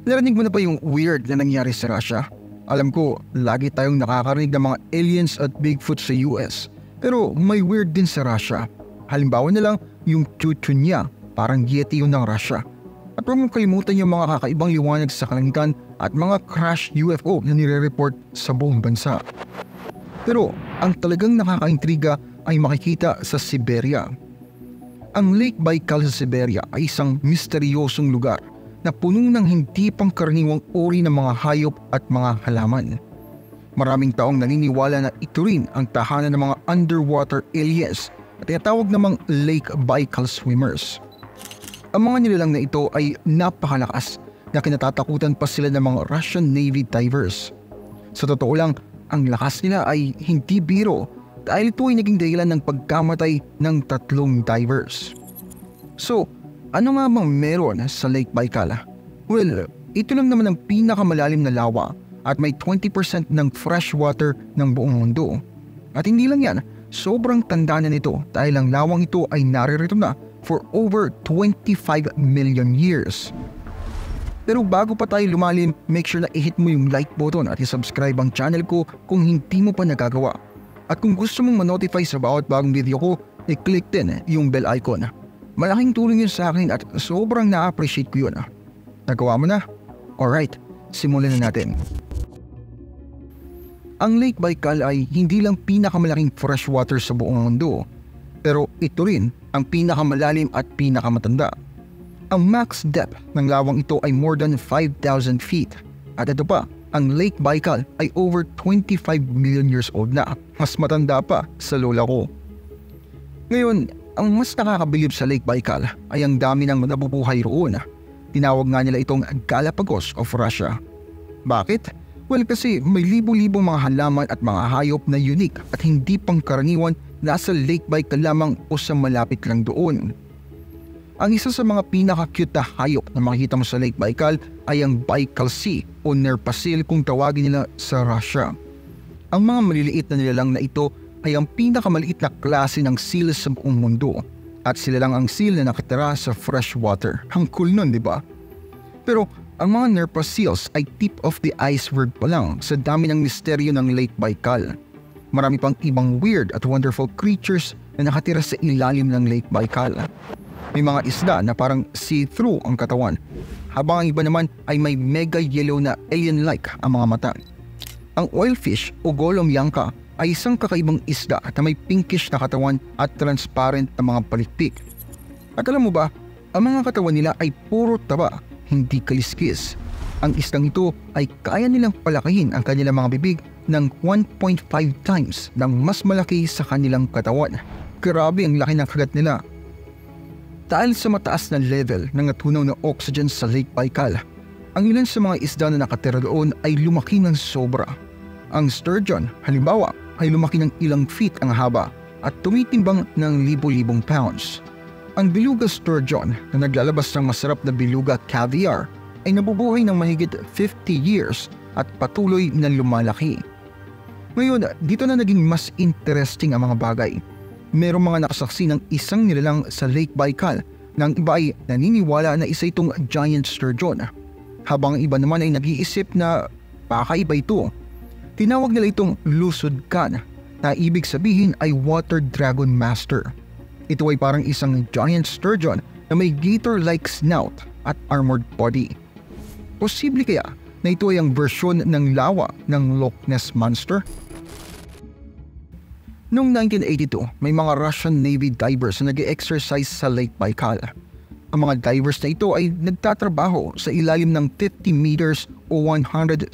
Narinig mo na ba yung weird na nangyari sa Russia? Alam ko, lagi tayong nakakarinig ng mga aliens at Bigfoot sa US. Pero may weird din sa Russia. Halimbawa na lang yung Chuchunya, parang Yeti yun ng Russia. At huwag mong kalimutan yung mga kakaibang liwanag sa kalangitan at mga crash UFO na nire-report sa buong bansa. Pero ang talagang nakakaintriga ay makikita sa Siberia. Ang Lake Baikal sa Siberia ay isang misteryosong lugar na puno ng hindi pangkaraniwang uri ng mga hayop at mga halaman. Maraming taong naniniwala na ito rin ang tahanan ng mga underwater aliens at tinatawag namang Lake Baikal swimmers. Ang mga nilalang na ito ay napakalakas na kinatatakutan pa sila ng mga Russian Navy divers. Sa totoo lang, ang lakas nila ay hindi biro dahil ito ay naging dahilan ng pagkamatay ng 3 divers. So, ano nga bang meron sa Lake Baikal? Well, ito lang naman ang pinakamalalim na lawa at may 20% ng fresh water ng buong mundo. At hindi lang yan, sobrang tanda na nito dahil ang lawang ito ay naririto na for over 25 million years. Pero bago pa tayo lumalim, make sure na i-hit mo yung like button at i-subscribe ang channel ko kung hindi mo pa nagagawa. At kung gusto mong ma-notify sa bawat bagong video ko, i-click din yung bell icon. Malaking tulong yun sa akin at sobrang na-appreciate ko yun. Nagawa mo na? Alright, simulan na natin. Ang Lake Baikal ay hindi lang pinakamalaking freshwater sa buong mundo, pero ito rin ang pinakamalalim at pinakamatanda. Ang max depth ng lawang ito ay more than 5,000 feet. At ito pa, ang Lake Baikal ay over 25 million years old na. Mas matanda pa sa lola ko. Ngayon, ang mas nakakabilib sa Lake Baikal ay ang dami ng nabubuhay roon. Tinawag nga nila itong Galapagos of Russia. Bakit? Well, kasi may libo-libong mga halaman at mga hayop na unique at hindi pangkaraniwan nasa Lake Baikal lamang o sa malapit lang doon. Ang isa sa mga pinaka-cute na hayop na makikita mo sa Lake Baikal ay ang Baikal Sea o Nerpasil kung tawagin nila sa Russia. Ang mga maliliit na nilalang na ito ay ang pinakamaliit na klase ng seal sa buong mundo. At sila lang ang seal na nakatira sa fresh water. Ang cool nun, di ba? Pero ang mga Nerpa seals ay tip of the iceberg pa lang sa dami ng misteryo ng Lake Baikal. Marami pang ibang weird at wonderful creatures na nakatira sa ilalim ng Lake Baikal. May mga isda na parang see-through ang katawan, habang ang iba naman ay may mega yellow na alien-like ang mga mata. Ang oilfish o Golomyanka ay isang kakaibang isda na may pinkish na katawan at transparent na mga palikpik. At alam mo ba, ang mga katawan nila ay puro taba, hindi kaliskis. Ang isdang ito ay kaya nilang palakihin ang kanilang mga bibig ng 1.5 times ng mas malaki sa kanilang katawan. Grabe ang laki ng kagat nila. Dahil sa mataas na level ng natunaw na oxygen sa Lake Baikal, ang ilan sa mga isda na nakatira doon ay lumaki ng sobra. Ang sturgeon, halimbawa, ay lumaki ng ilang feet ang haba at tumitimbang ng libo-libong pounds. Ang beluga sturgeon na naglalabas ng masarap na beluga caviar ay nabubuhay ng mahigit 50 years at patuloy na lumalaki. Ngayon, dito na naging mas interesting ang mga bagay. Merong mga nakasaksi ng isang nilalang sa Lake Baikal na ang iba ay naniniwala na isa itong giant sturgeon, habang ang iba naman ay nag-iisip na pakaiba ito. Tinawag nila itong Lusud Khan na ibig sabihin ay Water Dragon Master. Ito ay parang isang giant sturgeon na may gator-like snout at armored body. Posible kaya na ito ay ang versyon ng lawa ng Loch Ness Monster? Noong 1982, may mga Russian Navy divers na nag-exercise sa Lake Baikal. Ang mga divers na ito ay nagtatrabaho sa ilalim ng 50 meters o 164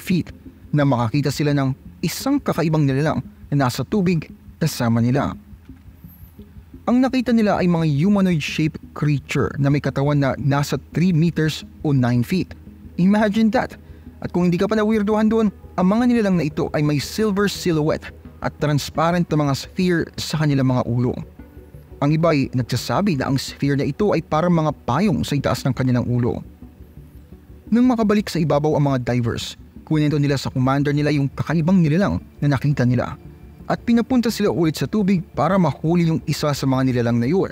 feet na makakita sila ng isang kakaibang nilalang na nasa tubig kasama nila. Ang nakita nila ay mga humanoid-shaped creature na may katawan na nasa 3 meters o 9 feet. Imagine that! At kung hindi ka pa na-weirdohan doon, ang mga nilalang na ito ay may silver silhouette at transparent na mga sphere sa kanilang mga ulo. Ang iba ay nagsasabi na ang sphere na ito ay parang mga payong sa itaas ng kanilang ulo. Nang makabalik sa ibabaw ang mga divers, kunento nila sa commander nila yung kakaibang nilalang na nakita nila at pinapunta sila ulit sa tubig para mahuli yung isa sa mga nilalang na yun.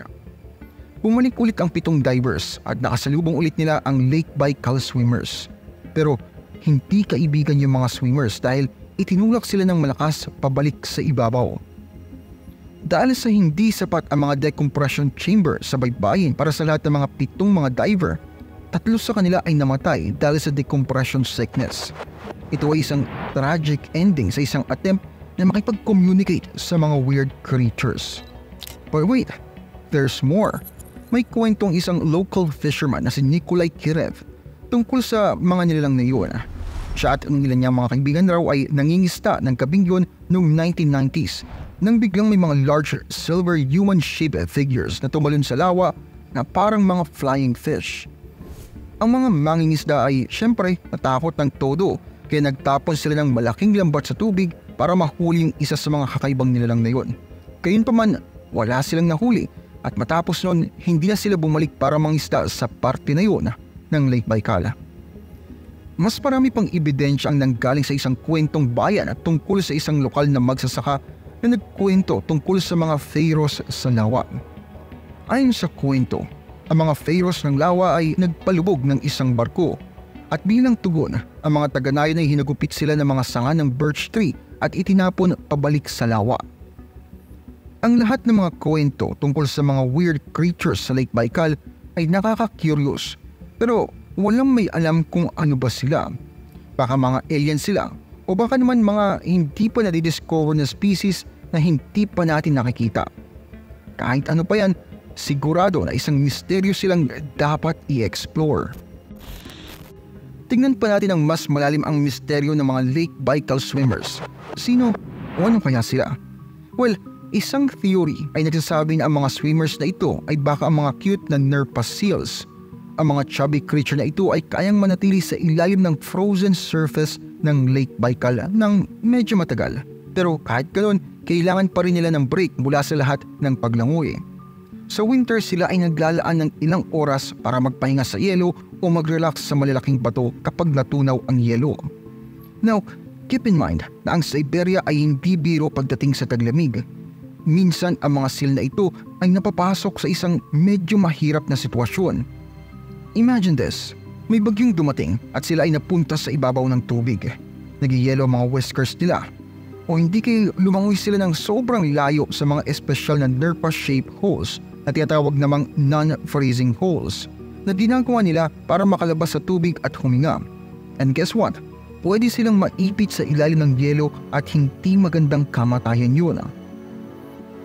Bumalik ulit ang 7 divers at nakasalubong ulit nila ang Lake Baikal swimmers. Pero hindi kaibigan yung mga swimmers dahil itinulak sila ng malakas pabalik sa ibabaw. Dahil sa hindi sapat ang mga decompression chamber sa baybayin para sa lahat ng mga 7 mga diver, 3 sa kanila ay namatay dahil sa decompression sickness. Ito ay isang tragic ending sa isang attempt na makipag-communicate sa mga weird creatures. But wait, there's more. May kwentong isang local fisherman na si Nikolai Kirev tungkol sa mga nilalang na iyon. Siya at ang ilan niyang mga kaibigan raw ay nangingista ng gabing yun noong 1990s nang biglang may mga large silver human-shaped figures na tumalon sa lawa na parang mga flying fish. Ang mga mangingisda ay syempre natakot ng todo kaya nagtapon sila ng malaking lambat sa tubig para mahuli yung isa sa mga kakaibang nilalang na yun. Gayunpaman, wala silang nahuli at matapos noon hindi na sila bumalik para mangisda sa parte na yun ng Lake Baikal. Mas marami pang ebidensya ang nanggaling sa isang kwentong bayan at tungkol sa isang lokal na magsasaka na nagkwento tungkol sa mga pharaohs sa lawa. Ayon sa kwento, ang mga pharaohs ng lawa ay nagpalubog ng isang barko at bilang tugon, ang mga taga-nayon ay hinagupit sila ng mga sanga ng birch tree at itinapon pabalik sa lawa. Ang lahat ng mga kwento tungkol sa mga weird creatures sa Lake Baikal ay nakaka-curious pero walang may alam kung ano ba sila. Baka mga alien sila o baka naman mga hindi pa nadidiscover na species na hindi pa natin nakikita. Kahit ano pa yan, sigurado na isang misteryo silang dapat i-explore. Tingnan pa natin ang mas malalim ang misteryo ng mga Lake Baikal swimmers. Sino o ano kaya sila? Well, isang theory ay nagsasabi na ang mga swimmers na ito ay baka ang mga cute na Nerpa seals. Ang mga chubby creature na ito ay kayang manatili sa ilalim ng frozen surface ng Lake Baikal ng medyo matagal. Pero kahit ganoon, kailangan pa rin nila ng break mula sa lahat ng paglangoy. Sa winter sila ay naglalaan ng ilang oras para magpahinga sa yelo o mag-relax sa malalaking bato kapag natunaw ang yelo. Now, keep in mind na ang Siberia ay hindi biro pagdating sa taglamig. Minsan ang mga seal na ito ay napapasok sa isang medyo mahirap na sitwasyon. Imagine this, may bagyong dumating at sila ay napunta sa ibabaw ng tubig. Nagyayelo ang mga whiskers nila. O hindi kayo lumangoy sila ng sobrang layo sa mga espesyal na Nerpa-shaped holes na tinatawag namang non-freezing holes na ginagawa nila para makalabas sa tubig at huminga. And guess what? Pwede silang maipit sa ilalim ng yelo at hindi magandang kamatayan yun.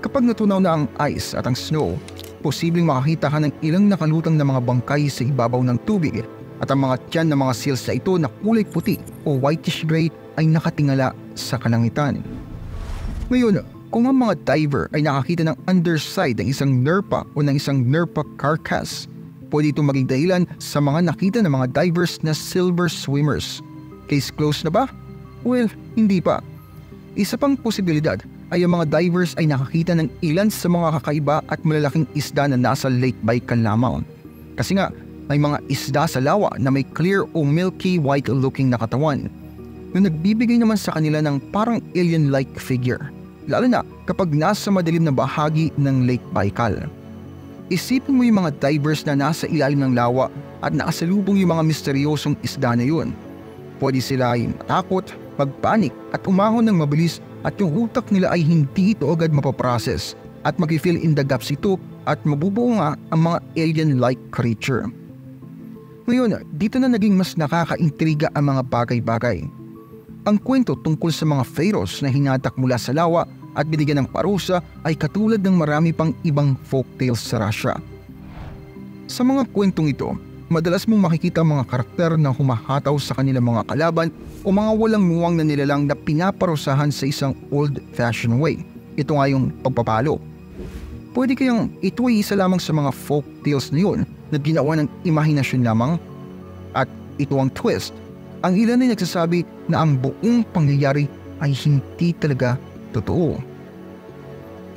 Kapag natunaw na ang ice at ang snow, posibleng makakita ka ng ilang nakalutang na mga bangkay sa ibabaw ng tubig at ang mga tiyan ng mga seals na ito na kulay puti o whitish gray ay nakatingala sa kalangitan. Ngayon, kung ang mga diver ay nakakita ng underside ng isang Nerpa o ng isang Nerpa carcass, pwede ito maging dahilan sa mga nakita ng mga divers na silver swimmers. Case closed na ba? Well, hindi pa. Isa pang posibilidad ay ang mga divers ay nakakita ng ilan sa mga kakaiba at malalaking isda na nasa Lake Baikal lamang. Kasi nga, may mga isda sa lawa na may clear o milky white looking na katawan na nagbibigay naman sa kanila ng parang alien-like figure, lalo na kapag nasa madilim na bahagi ng Lake Baikal. Isipin mo yung mga divers na nasa ilalim ng lawa at nakasalubong yung mga misteryosong isda na yun. Pwede sila ay matakot, magpanik at umahon ng mabilis at yung utak nila ay hindi ito agad mapaprocess at mag-fill in the gaps ito at mabubuo nga ang mga alien-like creature. Ngayon, dito na naging mas nakakaintriga ang mga bagay-bagay. Ang kwento tungkol sa mga pharaohs na hinatak mula sa lawa at binigyan ng parusa ay katulad ng marami pang ibang folktales sa Russia. Sa mga kwentong ito, madalas mong makikita mga karakter na humahataw sa kanilang mga kalaban o mga walang muwang na nilalang na pinaparusahan sa isang old-fashioned way. Ito nga yung pagpapalo. Pwede kayang ito ay isa lamang sa mga folktales na yun na ginawa ng imahinasyon lamang? At ito ang twist. Ang ilan ay nagsasabi na ang buong pangyayari ay hindi talaga totoo.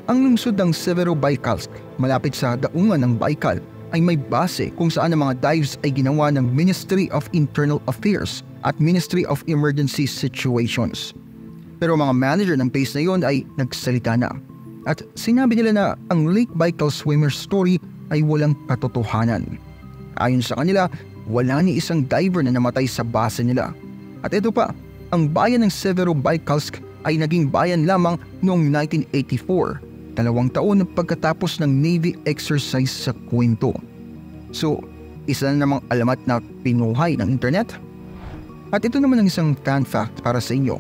Ang lungsod ng Severodvaikalsk malapit sa daungan ng Baikal ay may base kung saan ang mga dives ay ginawa ng Ministry of Internal Affairs at Ministry of Emergency Situations. Pero mga manager ng base na yon ay nagsalita na. At sinabi nila na ang Lake Baikal swimmer story ay walang katotohanan. Ayon sa kanila, wala ni isang diver na namatay sa base nila. At ito pa, ang bayan ng Severodvinsk ay naging bayan lamang noong 1984, 2 taon pagkatapos ng Navy exercise sa kwento. So, isa na namang alamat na pinuhay ng internet? At ito naman ang isang fan fact para sa inyo.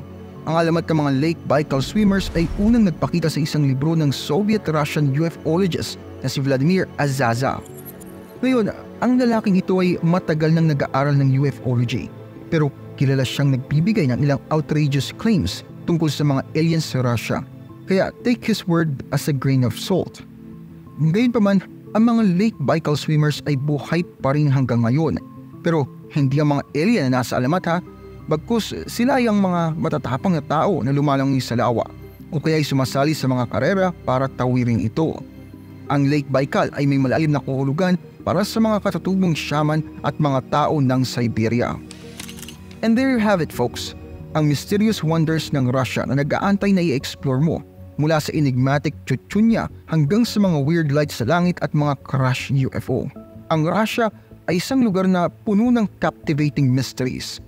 Ang alamat ng mga Lake Baikal swimmers ay unang nagpakita sa isang libro ng Soviet-Russian ufologist na si Vladimir Azaza. Ngayon, ang lalaking ito ay matagal nang nag-aaral ng ufology, pero kilala siyang nagbibigay ng ilang outrageous claims tungkol sa mga aliens sa Russia. Kaya take his word as a grain of salt. Gayunpaman, ang mga Lake Baikal swimmers ay buhay pa rin hanggang ngayon. Pero hindi ang mga alien na nasa alamat ha, bagkus sila ay ang mga matatapang na tao na lumalangoy sa lawa o kaya ay sumasali sa mga karera para tawirin ito. Ang Lake Baikal ay may malalim na kahulugan para sa mga katutubong shaman at mga tao ng Siberia. And there you have it folks, ang mysterious wonders ng Russia na nag-aantay na i-explore mo mula sa enigmatic Chuchunya hanggang sa mga weird lights sa langit at mga crash UFO. Ang Russia ay isang lugar na puno ng captivating mysteries.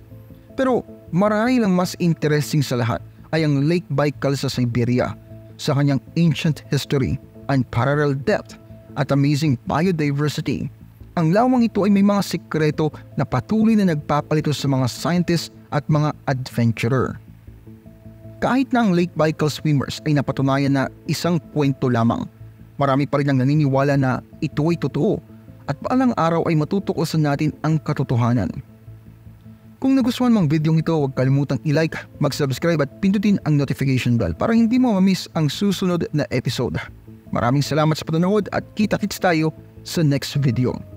Pero marami lang mas interesting sa lahat ay ang Lake Baikal sa Siberia sa kanyang ancient history, unparalleled depth at amazing biodiversity. Ang lawang ito ay may mga sikreto na patuloy na nagpapalito sa mga scientists at mga adventurer. Kahit na ang Lake Baikal swimmers ay napatunayan na isang kwento lamang, marami pa rin ang naniniwala na ito ay totoo at balang araw ay matutukosan natin ang katotohanan. Kung nagustuhan mong video ito, huwag kalimutang i-like, mag-subscribe at pindutin ang notification bell para hindi mo ma-miss ang susunod na episode. Maraming salamat sa panonood at kita-kits tayo sa next video.